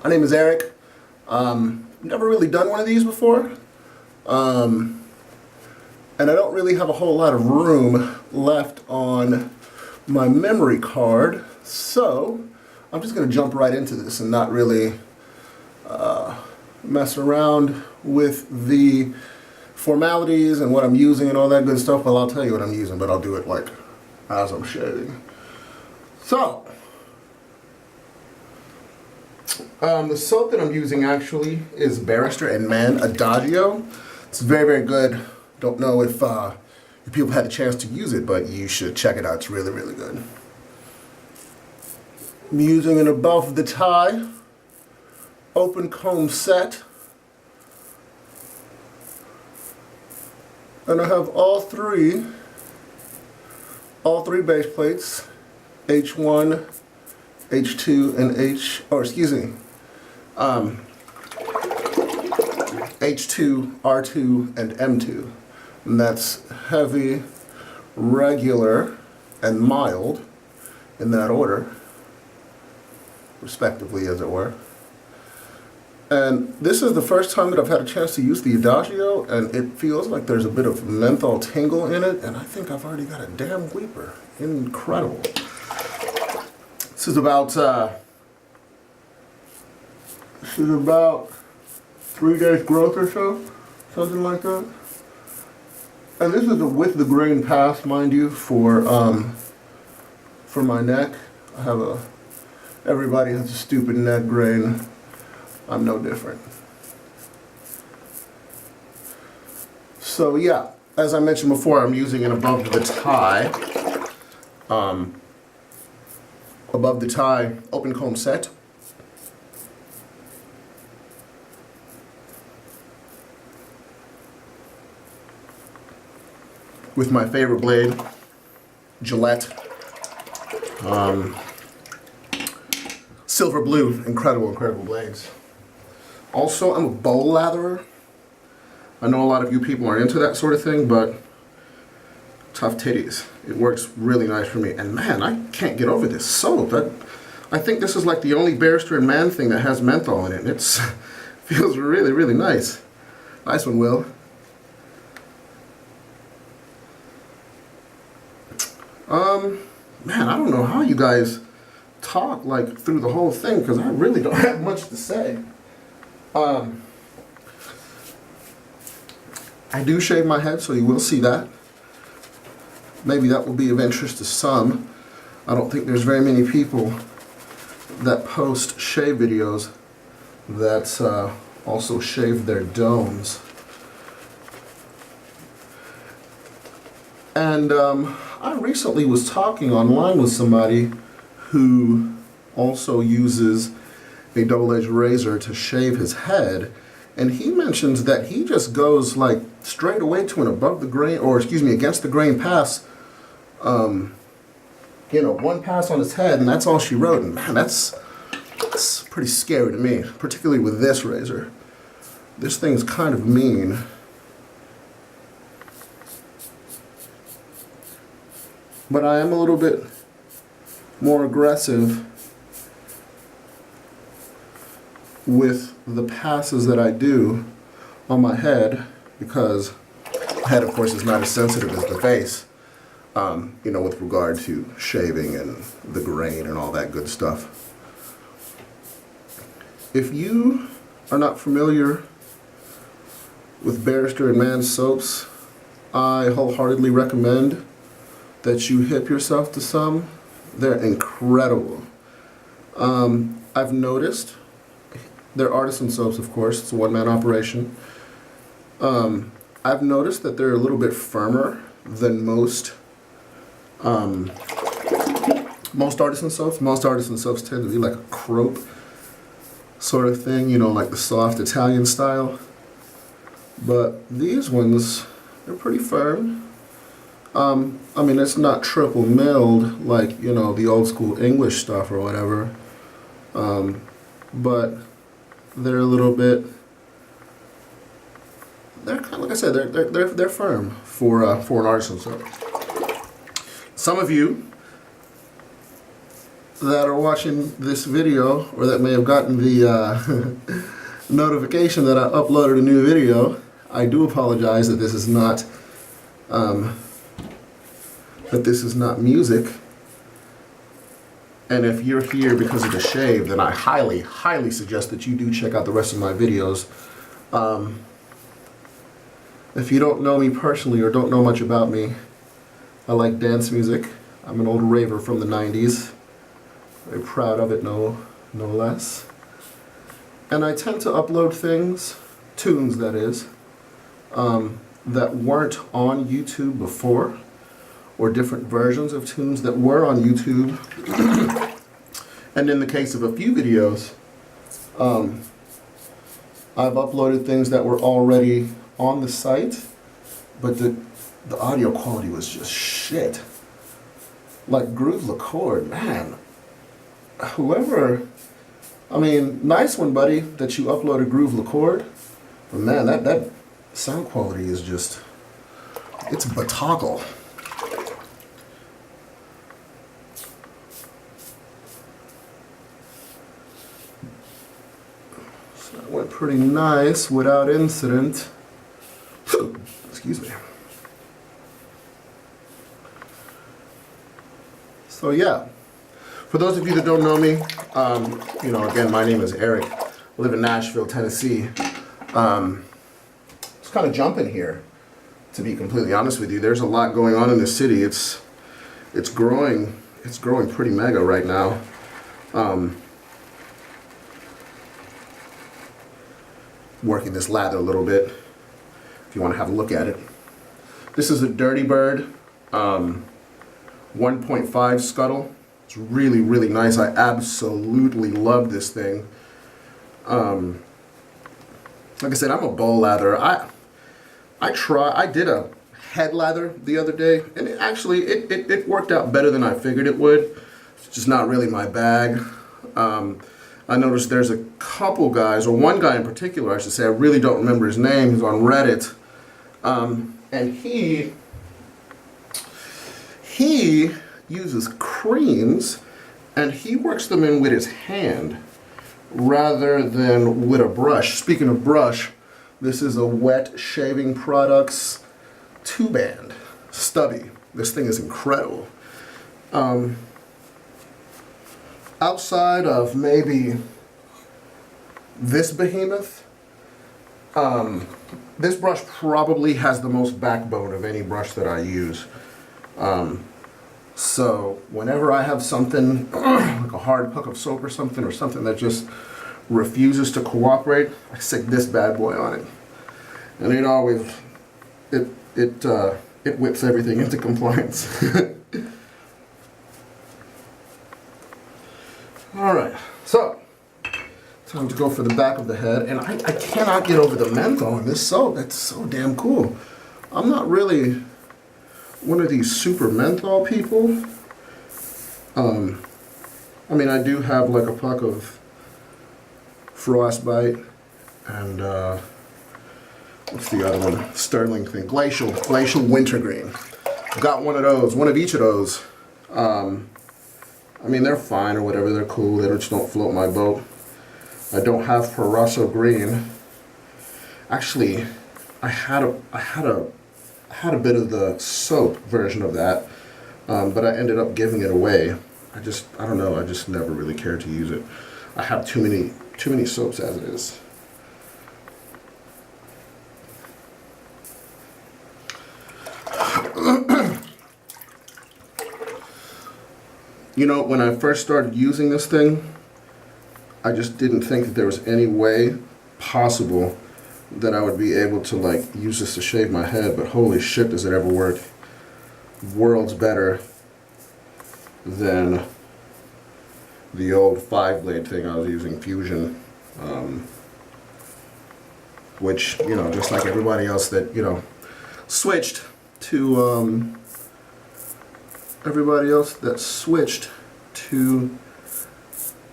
My name is Eric. Never really done one of these before. And I don't really have a whole lot of room left on my memory card. So I'm just going to jump right into this and not really mess around with the formalities and what I'm using and all that good stuff. Well, I'll tell you what I'm using, but I'll do it like as I'm shaving. So, the soap that I'm using actually is Barrister and Mann Adagio. It's very, very good. Don't know if people had the chance to use it, but you should check it out. It's really, really good. I'm using an above the tie open comb set. And I have all three base plates, H1, H2, and H2, R2, and M2. And that's heavy, regular, and mild in that order, respectively, as it were. And this is the first time that I've had a chance to use the Adagio, and it feels like there's a bit of menthol tingle in it, and I think I've already got a damn weeper. Incredible. This is about 3 days growth or so, something like that. And this is a with the grain pass, mind you, for my neck. I have everybody has a stupid neck grain. I'm no different. So yeah, as I mentioned before, I'm using an above the tie open comb set. With my favorite blade, Gillette. Silver blue, incredible blades. Also, I'm a bowl latherer. I know a lot of you people are into that sort of thing, but tough titties. It works really nice for me. And man, I can't get over this soap. I think this is like the only Barrister and Mann thing that has menthol in it. It feels really, really nice. Nice one, Will. Man, I don't know how you guys talk like through the whole thing, because I really don't have much to say. I do shave my head, so you will see that. Maybe that will be of interest to some. I don't think there's very many people that post shave videos that also shave their domes. And I recently was talking online with somebody who also uses a double-edged razor to shave his head, and he mentions that he just goes like straight away to an above the grain, or excuse me, against the grain pass. One pass on his head, and that's all she wrote. And man, that's pretty scary to me, particularly with this razor. This thing's kind of mean. But I am a little bit more aggressive with the passes that I do on my head, because the head, of course, is not as sensitive as the face, with regard to shaving and the grain and all that good stuff. If you are not familiar with Barrister and Mann soaps, I wholeheartedly recommend that you hip yourself to some. They're incredible. I've noticed, they're artisan soaps, of course, it's a one-man operation. I've noticed that they're a little bit firmer than most artisan soaps. Most artisan soaps tend to be like a crope sort of thing, like the soft Italian style. But these ones, they're pretty firm. It's not triple milled like, the old school English stuff or whatever. But they're a little bit, they're kind of, like I said, they're firm for an artisan soap. Some of you that are watching this video, or that may have gotten the notification that I uploaded a new video, I do apologize that this is not music. And if you're here because of the shave, then I highly, highly suggest that you do check out the rest of my videos. If you don't know me personally or don't know much about me, I like dance music. I'm an old raver from the 90s. Very proud of it, no less. And I tend to upload things, tunes that is, that weren't on YouTube before, or different versions of tunes that were on YouTube. And in the case of a few videos, I've uploaded things that were already on the site, but the audio quality was just shit. Like Groove Record, man. Whoever, I mean, nice one, buddy, that you uploaded Groove Record, but man, that sound quality is just, it's batoggle. So that went pretty nice without incident. Excuse me. So yeah, for those of you that don't know me, you know, again, my name is Eric. I live in Nashville, Tennessee. It's kind of jumping here, to be completely honest with you. There's a lot going on in this city. It's growing pretty mega right now. Working this lather a little bit, if you want to have a look at it. This is a Dirty Bird 1.5 scuttle. It's really, really nice. I absolutely love this thing. Like I said, I'm a bowl latherer. I did a head lather the other day, and it worked out better than I figured it would. It's just not really my bag. I noticed there's a couple guys, or one guy in particular, I should say, I really don't remember his name, he's on Reddit, and he uses creams, and he works them in with his hand rather than with a brush. Speaking of brush, this is a Wet Shaving Products 2-band stubby. This thing is incredible. Outside of maybe this behemoth, this brush probably has the most backbone of any brush that I use. So whenever I have something like a hard puck of soap or something that just refuses to cooperate, I stick this bad boy on it, and it always it whips everything into compliance. All right, so time to go for the back of the head, and I cannot get over the menthol in this soap. It's so damn cool. I'm not really one of these super menthol people. I mean, I do have like a puck of Frostbite and what's the other one? Sterling thing, Glacial Wintergreen. Got one of those, one of each of those. I mean, they're fine or whatever. They're cool. They just don't float my boat. I don't have Parasso Green. Actually, I had a bit of the soap version of that, but I ended up giving it away. I don't know. I just never really cared to use it. I have too many soaps as it is. You know, when I first started using this thing, I just didn't think that there was any way possible that I would be able to like use this to shave my head, but holy shit, does it ever work. Worlds better than the old 5-blade thing I was using, Fusion, which, you know, just like everybody else that, you know, switched to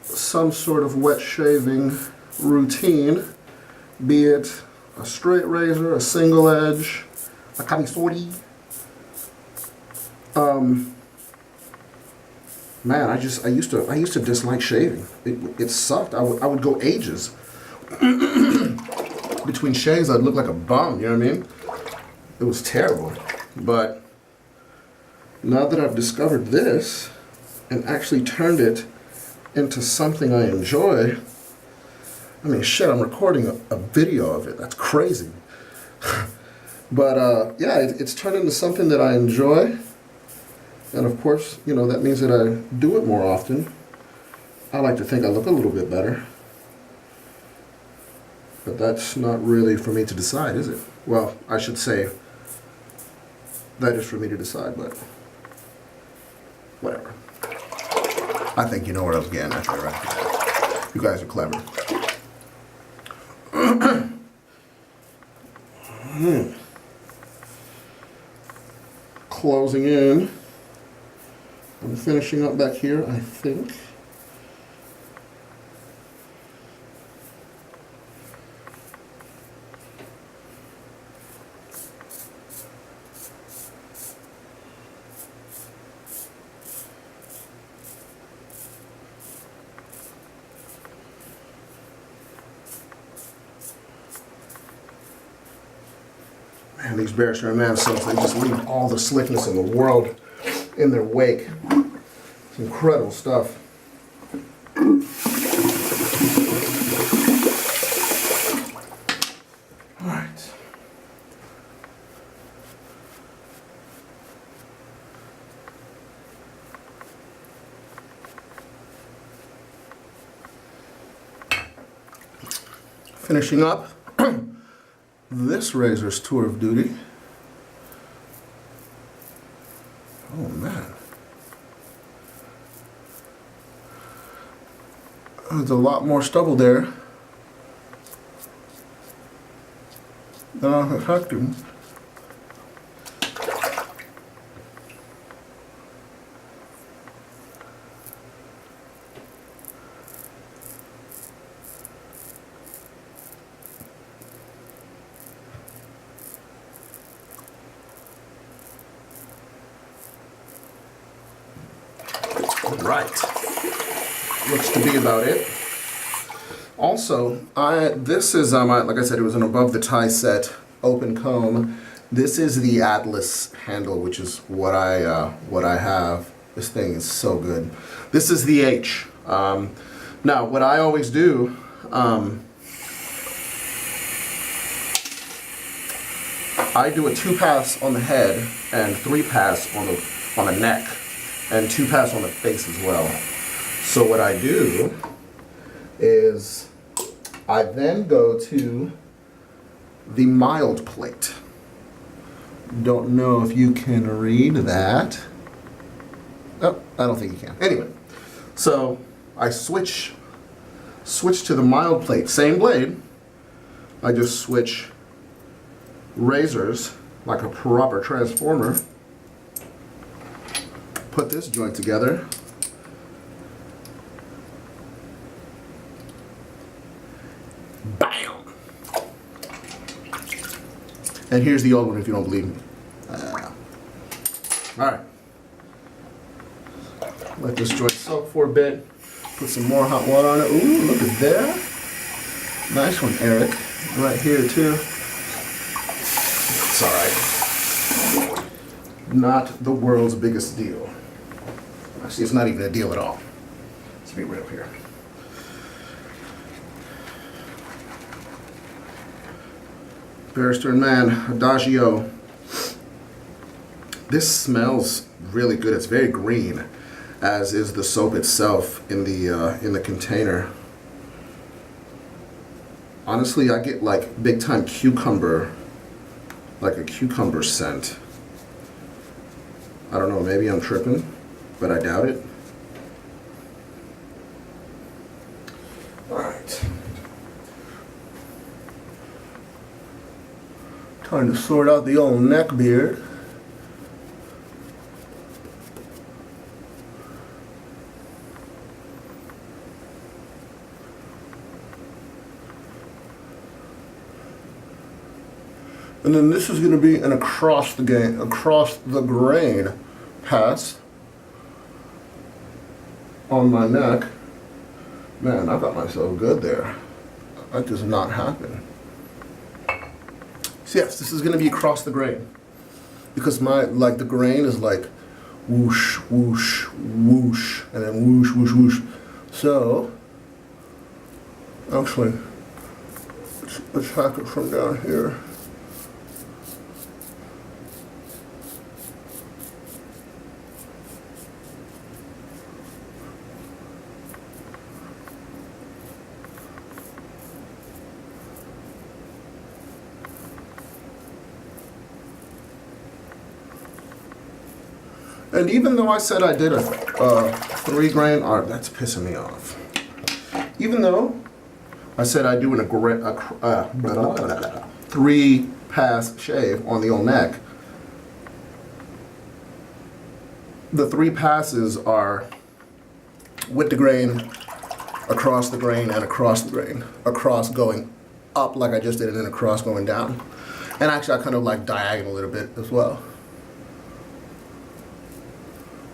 some sort of wet shaving routine, be it a straight razor, a single edge, a camisori. man, I used to dislike shaving. It sucked. I would go ages between shaves. I'd look like a bum. You know what I mean? It was terrible. But now that I've discovered this and actually turned it into something I enjoy, I mean, shit, I'm recording a video of it. That's crazy. But yeah, it's turned into something that I enjoy. And of course, you know, that means that I do it more often. I like to think I look a little bit better. But that's not really for me to decide, is it? Well, I should say that is for me to decide, but whatever. I think you know what I was getting at there, right? You guys are clever. Closing in. I'm finishing up back here, I think. Man, these barrister and mann soaps, they just leave all the slickness in the world in their wake. It's incredible stuff. All right. Finishing up this razor's tour of duty. Oh man. There's a lot more stubble there than I expected. Right. Looks to be about it. Also, this is like I said, it was an above the tie set open comb. This is the Atlas handle, which is what I have. This thing is so good. This is the H. Now, what I always do, I do a 2-pass on the head and 3-pass on the neck, and 2-pass on the face as well. So what I do is I then go to the mild plate. Don't know if you can read that. Oh, I don't think you can. Anyway, so I switch to the mild plate. Same blade. I just switch razors like a proper transformer. Put this joint together. Bam! And here's the old one if you don't believe me. Alright. Let this joint soak for a bit. Put some more hot water on it. Ooh, look at that. Nice one, Eric. Right here, too. It's alright. Not the world's biggest deal. Actually, it's not even a deal at all. Let's be real here. Barrister and Mann, Adagio. This smells really good. It's very green, as is the soap itself in the container. Honestly, I get like big time cucumber, like a cucumber scent. I don't know, maybe I'm tripping, but I doubt it. All right. Time to sort out the old neck beard. And then this is going to be an across the grain pass. on my neck. Man, I got myself good there. That does not happen. So yes, this is going to be across the grain. Because the grain is like whoosh, whoosh, whoosh, and then whoosh, whoosh, whoosh. So, actually, let's hack it from down here. And even though I said I did a 3-grain, that's pissing me off. Even though I said I do a 3-pass shave on the old neck, the 3 passes are with the grain, across the grain, and across the grain. Across going up like I just did, and then across going down. And actually I kind of like diagonal a little bit as well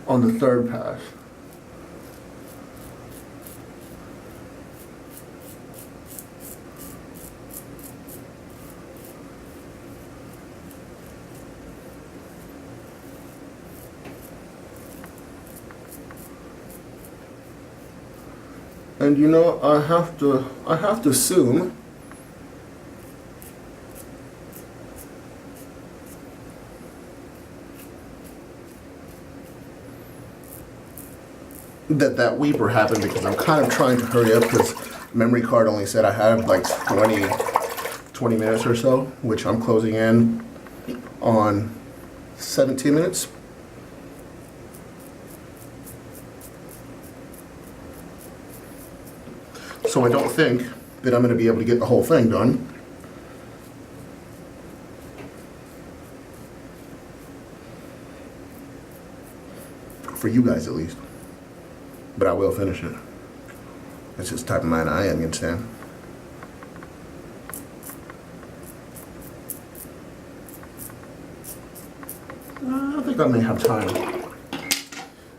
on the 3rd pass. And you know, I have to assume that weeper happened because I'm kind of trying to hurry up because memory card only said I have like 20 minutes or so, which I'm closing in on 17 minutes. So I don't think that I'm going to be able to get the whole thing done. For you guys at least. But I will finish it. That's just the type of man I am, you understand? I think I may have time.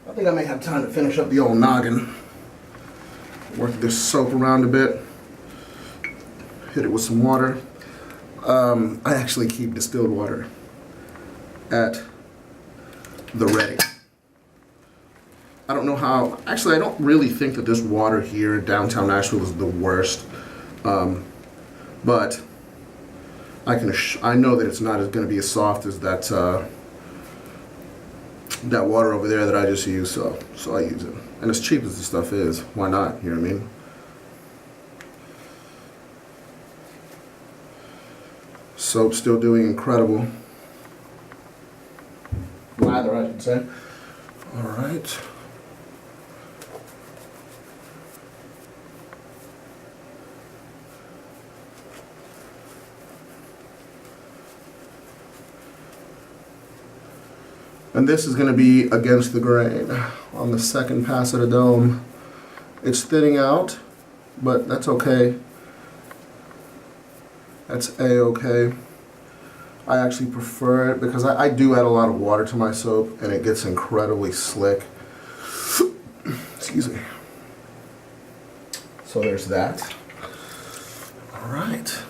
I think I may have time to finish up the old noggin. Work this soap around a bit. Hit it with some water. I actually keep distilled water at the ready. I don't know how, actually I don't really think that this water here in downtown Nashville is the worst, but I know that it's not going to be as soft as that that water over there that I just used, so I use it. And as cheap as this stuff is, why not, you know what I mean? Soap's still doing incredible. Lather, I should say. All right. And this is going to be against the grain on the 2nd pass of the dome. It's thinning out, but that's okay. That's A-okay. I actually prefer it because I do add a lot of water to my soap and it gets incredibly slick. Excuse me. So there's that. All right.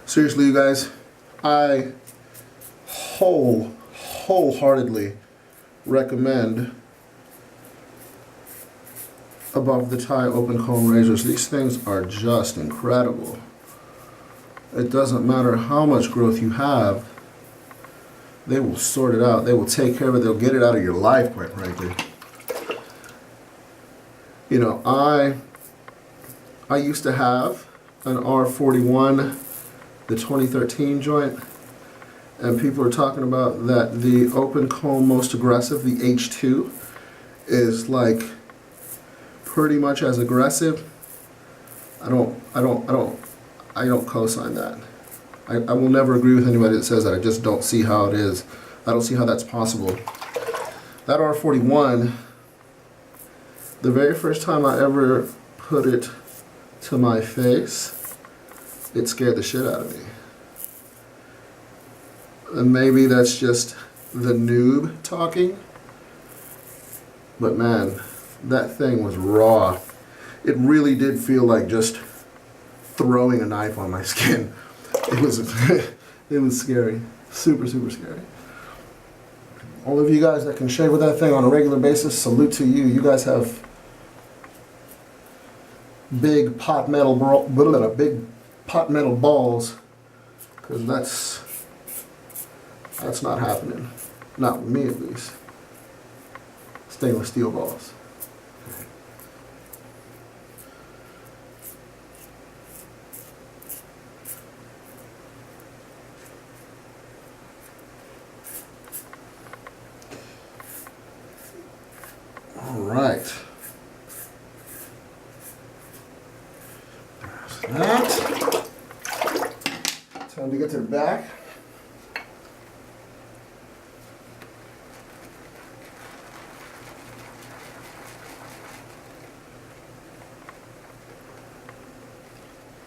Seriously, you guys, I wholeheartedly recommend above the tie open comb razors. These things are just incredible. It doesn't matter how much growth you have, they will sort it out. They will take care of it. They'll get it out of your life, quite frankly. You know, I used to have an R41, the 2013 joint, and people are talking about that the open comb most aggressive, the H2, is like pretty much as aggressive. I don't co-sign that. I will never agree with anybody that says that. I just don't see how it is. I don't see how that's possible. That R41, the very first time I ever put it to my face, it scared the shit out of me. And maybe that's just the noob talking. But man, that thing was raw. It really did feel like just throwing a knife on my skin. It was, it was scary. Super, super scary. All of you guys that can shave with that thing on a regular basis, salute to you. You guys have big pot metal balls, because that's not happening. Not with me, at least. Stainless steel balls. All right. There's that. Time to get to the back.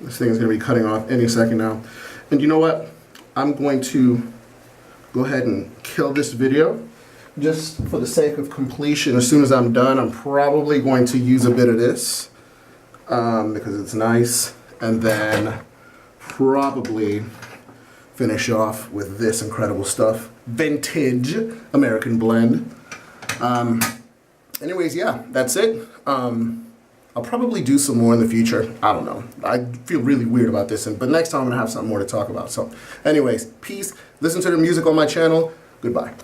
This thing is going to be cutting off any second now. And you know what? I'm going to go ahead and kill this video just for the sake of completion. As soon as I'm done, I'm probably going to use a bit of this because it's nice. And then probably finish off with this incredible stuff. Vintage American blend. Anyways, yeah, that's it. I'll probably do some more in the future. I don't know. I feel really weird about this, but next time I'm gonna have something more to talk about. So anyways, peace. Listen to the music on my channel. Goodbye.